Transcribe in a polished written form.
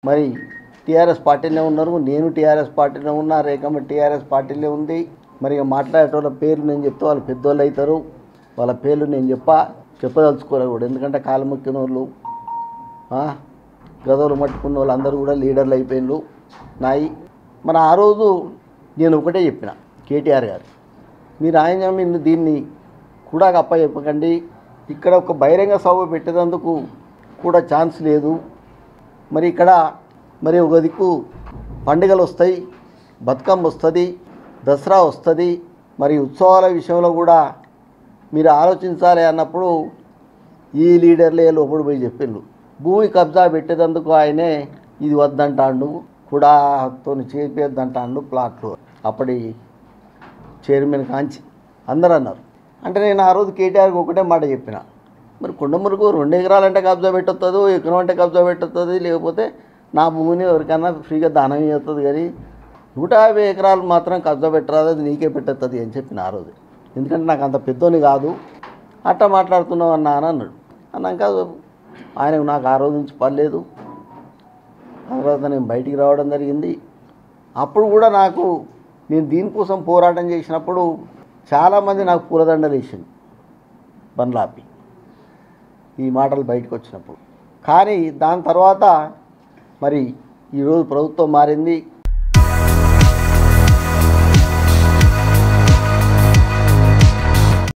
మరి టీఆర్ఎస్ పార్టీలో ఉన్నారు, నేను టీఆర్ఎస్ పార్టీలో ఉన్నా, రేఖమ్మ టీఆర్ఎస్ పార్టీలో ఉంది. మరి ఇక మాట్లాడేటోళ్ళ పేర్లు నేను చెప్తే వాళ్ళు పెద్దోళ్ళు అవుతారు, వాళ్ళ పేర్లు నేను చెప్పదలుచుకోలేదు కూడా. ఎందుకంటే కాలు మొక్కిన వాళ్ళు, గదవులు మట్టుకున్న వాళ్ళు అందరూ కూడా లీడర్లు అయిపోయినారు నాయి. మన ఆ రోజు నేను ఒకటే చెప్పిన కేటీఆర్ గారు, మీరు ఆయన దీన్ని కూడా అప్ప చెప్పకండి, ఇక్కడ ఒక బహిరంగ సభ పెట్టేందుకు కూడా ఛాన్స్ లేదు. మరి ఇక్కడ మరి ఒక దిక్కు పండుగలు వస్తాయి, బతుకమ్మ వస్తుంది, దసరా వస్తుంది, మరి ఉత్సవాల విషయంలో కూడా మీరు ఆలోచించాలి అన్నప్పుడు ఈ లీడర్లే లోపల పోయి చెప్పిండు. భూమి కబ్జా పెట్టేందుకు ఆయనే ఇది వద్దంటాడు, కూడాతో చేపేద్దంటాడు ప్లాట్లు. అప్పటి చైర్మన్ కాంచి అందరూ అన్నారు. అంటే నేను ఆ రోజు కేటీఆర్కి ఒకటే మాట చెప్పిన, మరి కొండమురుకు 2 ఎకరాలంటే కబ్జా పెట్టొస్తుంది, ఎకరం అంటే కబ్జా పెట్టొస్తుంది, లేకపోతే నా భూమిని ఎవరికైనా ఫ్రీగా దానం చేస్తుంది, కానీ 150 ఎకరాలు మాత్రం కబ్జా పెట్టరాదు, అది నీకే పెట్టేస్తుంది అని చెప్పిన ఆ రోజు. ఎందుకంటే నాకు అంత పెద్దోని కాదు, అట్లా మాట్లాడుతున్నావు అన్నా అని అన్నాడు. అన్నాక ఆయనకు నాకు ఆ రోజు నుంచి పర్లేదు. ఆ తర్వాత నేను బయటికి రావడం జరిగింది. అప్పుడు కూడా నేను దీనికోసం పోరాటం చేసినప్పుడు చాలామంది నాకు పూలదండలు వేసింది బండ్లాపి, ఈ మాటలు బయటకు వచ్చినప్పుడు. కానీ దాని తర్వాత మరి ఈరోజు ప్రభుత్వం మారింది.